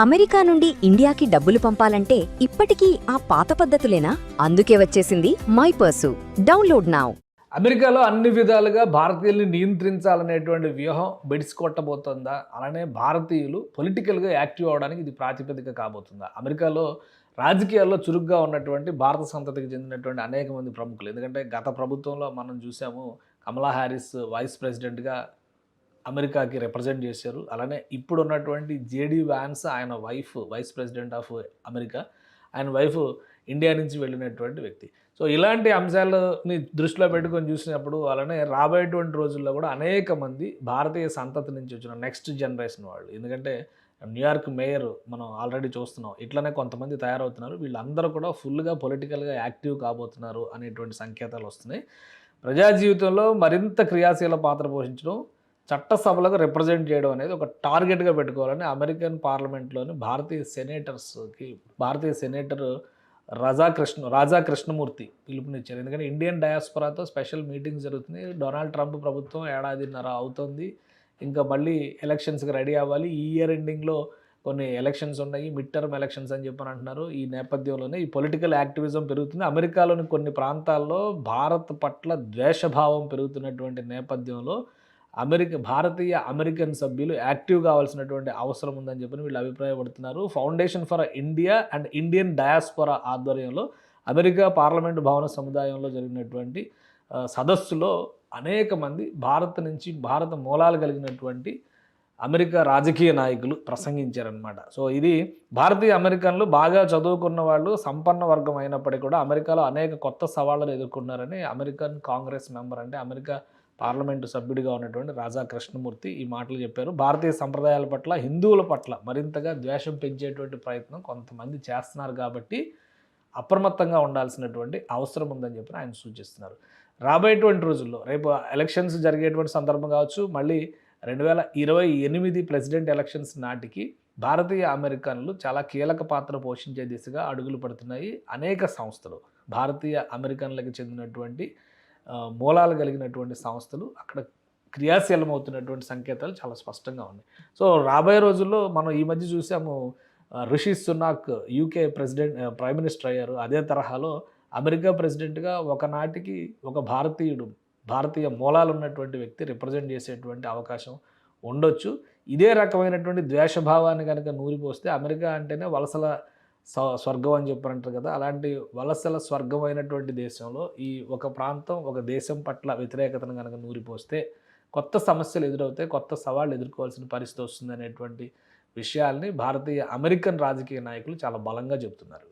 America నుండి ఇండియాకి డబ్బులు పంపాలంటే ఇప్పటికీ ఆ పాత పద్ధతులేనా? అందుకే వచ్చేసింది మైపర్సు. Download now. అమెరికాలో అన్ని విధాలుగా భారతీయుల్ని నియంత్రించాలనేటువంటి వ్యూహం బెడిసికొట్టబోతోందా? అలానే భారతీయులు పొలిటికల్గా యాక్టివ్ అవడానికి ఇది ప్రాతిపదిక కాబోతుందా? అమెరికాలో రాజకీయాల్లో చురుగ్గా ఉన్నటువంటి భారత సంతతికి చెందినటువంటి అనేక మంది ప్రముఖులు, ఎందుకంటే గత ప్రభుత్వంలో మనం చూసాము కమలా హ్యారిస్ వైస్ ప్రెసిడెంట్గా అమెరికాకి రిప్రజెంట్ చేశారు. అలానే ఇప్పుడు ఉన్నటువంటి జేడీ వ్యాన్స్ ఆయన wife vice president of America, ఆయన వైఫ్ ఇండియా నుంచి వెళ్ళినటువంటి వ్యక్తి. సో ఇలాంటి అంశాలని దృష్టిలో పెట్టుకొని చూసినప్పుడు అలానే రాబోయేటువంటి రోజుల్లో కూడా అనేక మంది భారతీయ సంతతి నుంచి వచ్చిన నెక్స్ట్ జనరేషన్ వాళ్ళు, ఎందుకంటే న్యూయార్క్ మేయర్ మనం ఆల్రెడీ చూస్తున్నాం, ఇట్లనే కొంతమంది తయారవుతున్నారు. వీళ్ళందరూ కూడా ఫుల్గా పొలిటికల్గా యాక్టివ్ కాబోతున్నారు అనేటువంటి సంకేతాలు వస్తున్నాయి. ప్రజా జీవితంలో మరింత క్రియాశీల పాత్ర పోషించడం, చట్టసభలకు రిప్రజెంట్ చేయడం అనేది ఒక టార్గెట్గా పెట్టుకోవాలని అమెరికన్ పార్లమెంట్లోని భారతీయ సెనేటర్ రాజా కృష్ణమూర్తి పిలుపునిచ్చారు. ఎందుకంటే ఇండియన్ డయాస్పొరాతో స్పెషల్ మీటింగ్ జరుగుతుంది. డొనాల్డ్ ట్రంప్ ప్రభుత్వం ఏడాదిన్నర అవుతుంది, ఇంకా మళ్ళీ ఎలక్షన్స్కి రెడీ అవ్వాలి. ఈ ఇయర్ ఎండింగ్లో కొన్ని ఎలక్షన్స్ ఉన్నాయి, మిడ్ టర్మ్ ఎలక్షన్స్ అని చెప్పని అంటున్నారు. ఈ నేపథ్యంలోనే ఈ పొలిటికల్ యాక్టివిజం పెరుగుతుంది. అమెరికాలోని కొన్ని ప్రాంతాల్లో భారత్ పట్ల ద్వేషభావం పెరుగుతున్నటువంటి నేపథ్యంలో భారతీయ అమెరికన్ సభ్యులు యాక్టివ్ కావాల్సినటువంటి అవసరం ఉందని చెప్పి వీళ్ళు అభిప్రాయపడుతున్నారు. Foundation for India and Indian డయాస్పొరా ఆధ్వర్యంలో అమెరికా పార్లమెంటు భవన సముదాయంలో జరిగినటువంటి సదస్సులో అనేక మంది భారత మూలాలు కలిగినటువంటి అమెరికా రాజకీయ నాయకులు ప్రసంగించారనమాట. సో ఇది భారతీయ అమెరికన్లు బాగా చదువుకున్న వాళ్ళు, సంపన్న వర్గం అయినప్పటికీ కూడా అమెరికాలో అనేక కొత్త సవాళ్ళను ఎదుర్కొన్నారని అమెరికన్ కాంగ్రెస్ మెంబర్, అంటే అమెరికా పార్లమెంటు సభ్యుడిగా ఉన్నటువంటి రాజా కృష్ణమూర్తి ఈ మాటలు చెప్పారు. భారతీయ సంప్రదాయాల పట్ల, హిందువుల పట్ల మరింతగా ద్వేషం పెంచేటువంటి ప్రయత్నం కొంతమంది చేస్తున్నారు కాబట్టి అప్రమత్తంగా ఉండాల్సినటువంటి అవసరం ఉందని చెప్పి ఆయన సూచిస్తున్నారు. రాబోయేటువంటి రోజుల్లో రేపు ఎలక్షన్స్ జరిగేటువంటి సందర్భం కావచ్చు, మళ్ళీ 2028 ప్రెసిడెంట్ ఎలక్షన్స్ నాటికి భారతీయ అమెరికన్లు చాలా కీలక పాత్ర పోషించే దిశగా అడుగులు పడుతున్నాయి. అనేక సంస్థలు, భారతీయ అమెరికన్లకు చెందినటువంటి మూలాలు కలిగినటువంటి సంస్థలు అక్కడ క్రియాశీలమవుతున్నటువంటి సంకేతాలు చాలా స్పష్టంగా ఉన్నాయి. సో రాబోయే రోజుల్లో మనం ఈ మధ్య చూసాము, Rishi Sunak UK prime minister అయ్యారు. అదే తరహాలో అమెరికా ప్రెసిడెంట్గా ఒకనాటికి ఒక భారతీయ మూలాలు ఉన్నటువంటి వ్యక్తి రిప్రజెంట్ చేసేటువంటి అవకాశం ఉండొచ్చు. ఇదే రకమైనటువంటి ద్వేషభావాన్ని కనుక నూరిపోస్తే, అమెరికా అంటేనే వలసల స్వర్గం అని చెప్పారంటారు కదా, అలాంటి వలసల స్వర్గం అయినటువంటి దేశంలో ఈ ఒక ప్రాంతం, ఒక దేశం పట్ల వ్యతిరేకతను కనుక నూరిపోస్తే కొత్త సమస్యలు ఎదురవుతాయి, కొత్త సవాళ్ళు ఎదుర్కోవాల్సిన పరిస్థితి వస్తుంది అనేటువంటి విషయాల్ని భారతీయ అమెరికన్ రాజకీయ నాయకులు చాలా బలంగా చెబుతున్నారు.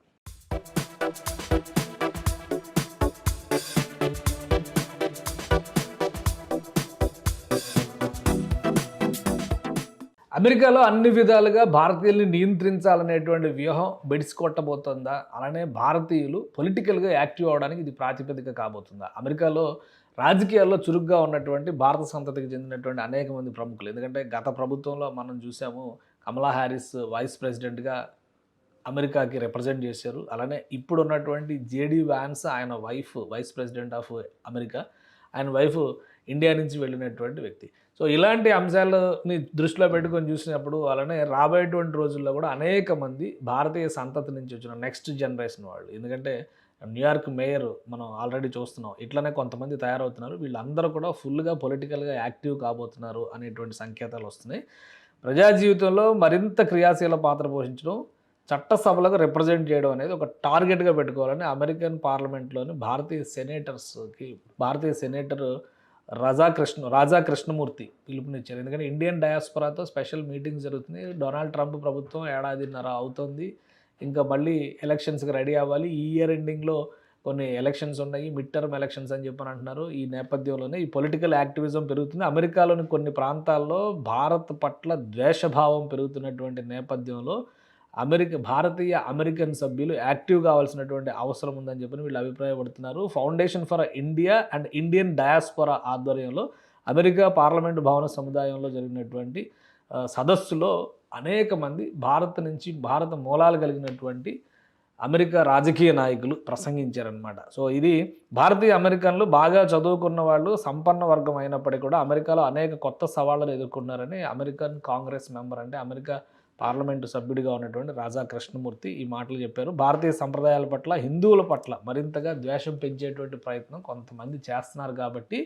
అమెరికాలో అన్ని విధాలుగా భారతీయుల్ని నియంత్రించాలనేటువంటి వ్యూహం బెడిసికొట్టబోతోందా? అలానే భారతీయులు పొలిటికల్గా యాక్టివ్ అవడానికి ఇది ప్రాతిపదిక కాబోతుందా? అమెరికాలో రాజకీయాల్లో చురుగ్గా ఉన్నటువంటి భారత సంతతికి చెందినటువంటి అనేక మంది ప్రముఖులు, ఎందుకంటే గత ప్రభుత్వంలో మనం చూసాము కమలా హ్యారిస్ వైస్ ప్రెసిడెంట్గా అమెరికాకి రిప్రజెంట్ చేశారు. అలానే ఇప్పుడు ఉన్నటువంటి జేడీ వ్యాన్స్ ఆయన wife vice president of America, ఆయన వైఫ్ ఇండియా నుంచి వెళ్ళినటువంటి వ్యక్తి. సో ఇలాంటి అంశాలని దృష్టిలో పెట్టుకొని చూసినప్పుడు అలానే రాబోయేటువంటి రోజుల్లో కూడా అనేక మంది భారతీయ సంతతి నుంచి వచ్చిన నెక్స్ట్ జనరేషన్ వాళ్ళు, ఎందుకంటే న్యూయార్క్ మేయర్ మనం ఆల్రెడీ చూస్తున్నాం, ఇట్లనే కొంతమంది తయారవుతున్నారు. వీళ్ళందరూ కూడా ఫుల్గా పొలిటికల్గా యాక్టివ్ కాబోతున్నారు అనేటువంటి సంకేతాలు వస్తున్నాయి. ప్రజా జీవితంలో మరింత క్రియాశీల పాత్ర పోషించడం, చట్టసభలకు రిప్రజెంట్ చేయడం అనేది ఒక టార్గెట్గా పెట్టుకోవాలని అమెరికన్ పార్లమెంట్లోని భారతీయ సెనేటర్ రాజా కృష్ణమూర్తి పిలుపునిచ్చారు. ఎందుకంటే ఇండియన్ డయాస్పొరాతో స్పెషల్ మీటింగ్ జరుగుతుంది. డొనాల్డ్ ట్రంప్ ప్రభుత్వం ఏడాదిన్నర అవుతుంది, ఇంకా మళ్ళీ ఎలక్షన్స్కి రెడీ అవ్వాలి. ఈ ఇయర్ ఎండింగ్లో కొన్ని ఎలక్షన్స్ ఉన్నాయి, మిడ్ టర్మ్ ఎలక్షన్స్ అని చెప్పని అంటున్నారు. ఈ నేపథ్యంలోనే ఈ పొలిటికల్ యాక్టివిజం పెరుగుతుంది. అమెరికాలోని కొన్ని ప్రాంతాల్లో భారత్ పట్ల ద్వేషభావం పెరుగుతున్నటువంటి నేపథ్యంలో భారతీయ అమెరికన్ సభ్యులు యాక్టివ్ కావాల్సినటువంటి అవసరం ఉందని చెప్పి వీళ్ళు అభిప్రాయపడుతున్నారు. Foundation for India and Indian డయాస్పొరా ఆధ్వర్యంలో అమెరికా పార్లమెంటు భవన సముదాయంలో జరిగినటువంటి సదస్సులో అనేక మంది భారత మూలాలు కలిగినటువంటి అమెరికా రాజకీయ నాయకులు ప్రసంగించారనమాట. సో ఇది భారతీయ అమెరికన్లు బాగా చదువుకున్న వాళ్ళు, సంపన్న వర్గం అయినప్పటికీ కూడా అమెరికాలో అనేక కొత్త సవాళ్ళను ఎదుర్కొన్నారని అమెరికన్ కాంగ్రెస్ మెంబర్, అంటే అమెరికా పార్లమెంటు సభ్యుడిగా ఉన్నటువంటి రాజా కృష్ణమూర్తి ఈ మాటలు చెప్పారు. భారతీయ సంప్రదాయాల పట్ల, హిందువుల పట్ల మరింతగా ద్వేషం పెంచేటువంటి ప్రయత్నం కొంతమంది చేస్తున్నారు కాబట్టి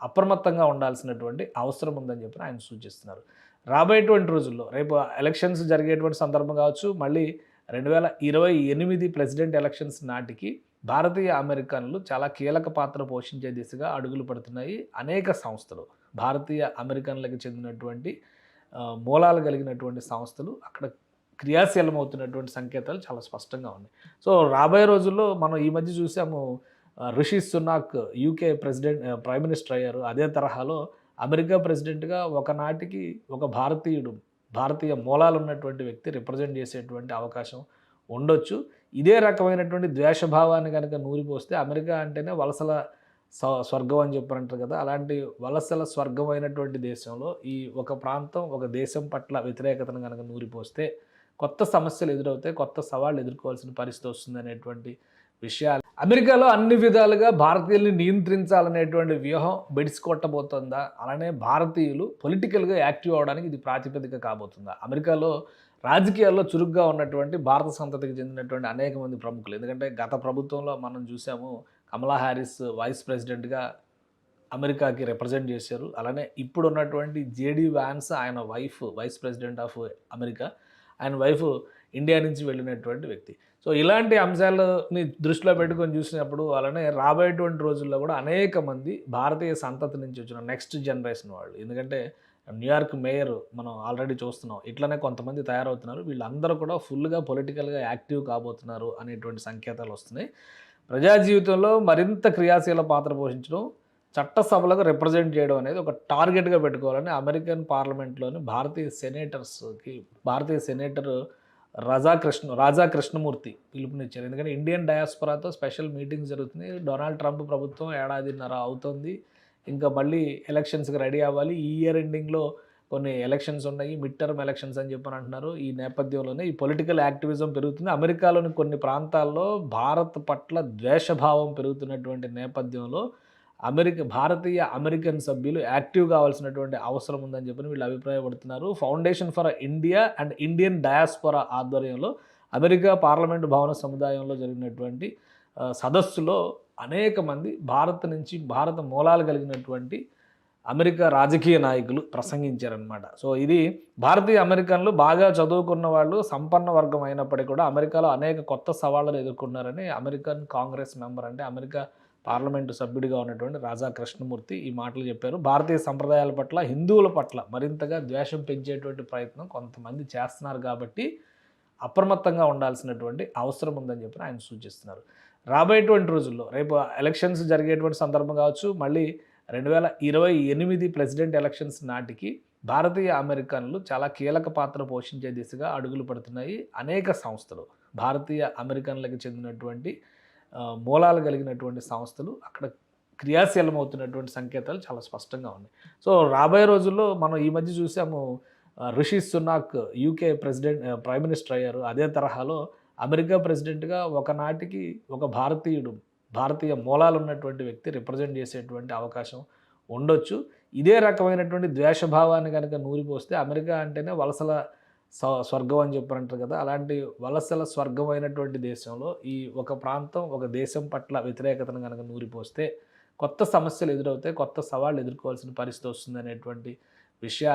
అప్రమత్తంగా ఉండాల్సినటువంటి అవసరం ఉందని చెప్పి ఆయన సూచిస్తున్నారు. రాబోయేటువంటి రోజుల్లో రేపు ఎలక్షన్స్ జరిగేటువంటి సందర్భం కావచ్చు, మళ్ళీ 2028 ప్రెసిడెంట్ ఎలక్షన్స్ నాటికి భారతీయ అమెరికన్లు చాలా కీలక పాత్ర పోషించే దిశగా అడుగులు పడుతున్నాయి. అనేక సంస్థలు, భారతీయ అమెరికన్లకు చెందినటువంటి మూలాలు కలిగినటువంటి సంస్థలు అక్కడ క్రియాశీలమవుతున్నటువంటి సంకేతాలు చాలా స్పష్టంగా ఉన్నాయి. సో రాబోయే రోజుల్లో మనం ఈ మధ్య చూసాము, Rishi Sunak UK prime minister అయ్యారు. అదే తరహాలో అమెరికా ప్రెసిడెంట్గా ఒకనాటికి ఒక భారతీయ మూలాలు ఉన్నటువంటి వ్యక్తి రిప్రజెంట్ చేసేటువంటి అవకాశం ఉండొచ్చు. ఇదే రకమైనటువంటి ద్వేషభావాన్ని కనుక నూరిపోస్తే, అమెరికా అంటేనే వలసల స్వర్గం అని చెప్పారంటారు కదా, అలాంటి వలసల స్వర్గం అయినటువంటి దేశంలో ఈ ఒక ప్రాంతం, ఒక దేశం పట్ల వ్యతిరేకతను కనుక నూరిపోస్తే కొత్త సమస్యలు ఎదురవుతాయి, కొత్త సవాళ్ళు ఎదుర్కోవాల్సిన పరిస్థితి వస్తుంది అనేటువంటి విషయాలు. అమెరికాలో అన్ని విధాలుగా భారతీయుల్ని నియంత్రించాలనేటువంటి వ్యూహం బెడిసికొట్టబోతుందా, అలానే భారతీయులు పొలిటికల్గా యాక్టివ్ అవడానికి ఇది ప్రాతిపదిక కాబోతుందా? అమెరికాలో రాజకీయాల్లో చురుగ్గా ఉన్నటువంటి భారత సంతతికి చెందినటువంటి అనేక మంది ప్రముఖులు, ఎందుకంటే గత ప్రభుత్వంలో మనం చూసాము కమలా హ్యారిస్ వైస్ ప్రెసిడెంట్గా అమెరికాకి రిప్రజెంట్ చేశారు. అలానే ఇప్పుడు ఉన్నటువంటి జేడీ వ్యాన్స్ ఆయన wife vice president of America, ఆయన వైఫ్ ఇండియా నుంచి వెళ్ళినటువంటి వ్యక్తి. సో ఇలాంటి అంశాలని దృష్టిలో పెట్టుకొని చూసినప్పుడు అలానే రాబోయేటువంటి రోజుల్లో కూడా అనేక మంది భారతీయ సంతతి నుంచి వచ్చిన నెక్స్ట్ జనరేషన్ వాళ్ళు, ఎందుకంటే న్యూయార్క్ మేయర్ మనం ఆల్రెడీ చూస్తున్నాం, ఇట్లనే కొంతమంది తయారవుతున్నారు. వీళ్ళందరూ కూడా ఫుల్గా పొలిటికల్గా యాక్టివ్ కాబోతున్నారు అనేటువంటి సంకేతాలు వస్తున్నాయి. ప్రజా జీవితంలో మరింత క్రియాశీల పాత్ర పోషించడం, చట్టసభలకు రిప్రజెంట్ చేయడం అనేది ఒక టార్గెట్గా పెట్టుకోవాలని అమెరికన్ పార్లమెంట్లోని భారతీయ సెనేటర్ రాజా కృష్ణమూర్తి పిలుపునిచ్చారు. ఎందుకంటే ఇండియన్ డయాస్పొరాతో స్పెషల్ మీటింగ్ జరుగుతుంది. డొనాల్డ్ ట్రంప్ ప్రభుత్వం ఏడాదిన్నర అవుతుంది, ఇంకా మళ్ళీ ఎలక్షన్స్కి రెడీ అవ్వాలి. ఈ ఇయర్ ఎండింగ్లో కొన్ని ఎలక్షన్స్ ఉన్నాయి, మిడ్ టర్మ్ ఎలక్షన్స్ అని చెప్పని అంటున్నారు. ఈ నేపథ్యంలోనే ఈ పొలిటికల్ యాక్టివిజం పెరుగుతుంది. అమెరికాలోని కొన్ని ప్రాంతాల్లో భారత్ పట్ల ద్వేషభావం పెరుగుతున్నటువంటి నేపథ్యంలో భారతీయ అమెరికన్ సభ్యులు యాక్టివ్ కావాల్సినటువంటి అవసరం ఉందని చెప్పని వీళ్ళు అభిప్రాయపడుతున్నారు. Foundation for India and Indian డయాస్పొరా ఆధ్వర్యంలో అమెరికా పార్లమెంటు భవన సముదాయంలో జరిగినటువంటి సదస్సులో అనేక మంది భారత మూలాలు కలిగినటువంటి అమెరికా రాజకీయ నాయకులు ప్రసంగించారనమాట. సో ఇది భారతీయ అమెరికన్లు బాగా చదువుకున్న వాళ్ళు, సంపన్న వర్గం అయినప్పటికీ కూడా అమెరికాలో అనేక కొత్త సవాళ్ళను ఎదుర్కొన్నారని అమెరికన్ కాంగ్రెస్ మెంబర్, అంటే అమెరికా పార్లమెంటు సభ్యుడిగా ఉన్నటువంటి రాజా కృష్ణమూర్తి ఈ మాటలు చెప్పారు. భారతీయ సంప్రదాయాల పట్ల, హిందువుల పట్ల మరింతగా ద్వేషం పెంచేటువంటి ప్రయత్నం కొంతమంది చేస్తున్నారు కాబట్టి అప్రమత్తంగా ఉండాల్సినటువంటి అవసరం ఉందని చెప్పి ఆయన సూచిస్తున్నారు. రాబోయేటువంటి రోజుల్లో రేపు ఎలక్షన్స్ జరిగేటువంటి సందర్భం కావచ్చు, మళ్ళీ 2028 ప్రెసిడెంట్ ఎలక్షన్స్ నాటికి భారతీయ అమెరికన్లు చాలా కీలక పాత్ర పోషించే దిశగా అడుగులు పడుతున్నాయి. అనేక సంస్థలు, భారతీయ అమెరికన్లకు చెందినటువంటి మూలాలు కలిగినటువంటి సంస్థలు అక్కడ క్రియాశీలమవుతున్నటువంటి సంకేతాలు చాలా స్పష్టంగా ఉన్నాయి. సో రాబోయే రోజుల్లో మనం ఈ మధ్య చూసాము, Rishi Sunak UK prime minister అయ్యారు. అదే తరహాలో అమెరికా ప్రెసిడెంట్గా ఒకనాటికి ఒక భారతీయ మూలాలు ఉన్నటువంటి వ్యక్తి రిప్రజెంట్ చేసేటువంటి అవకాశం ఉండొచ్చు. ఇదే రకమైనటువంటి ద్వేషభావాన్ని కనుక నూరిపోస్తే, అమెరికా అంటేనే వలసల స్వర్గం అని చెప్పారంటారు కదా, అలాంటి వలసల స్వర్గం అయినటువంటి దేశంలో ఈ ఒక ప్రాంతం, ఒక దేశం పట్ల వ్యతిరేకతను కనుక నూరిపోస్తే కొత్త సమస్యలు ఎదురవుతాయి, కొత్త సవాళ్ళు ఎదుర్కోవాల్సిన పరిస్థితి వస్తుంది అనేటువంటి విషయాలు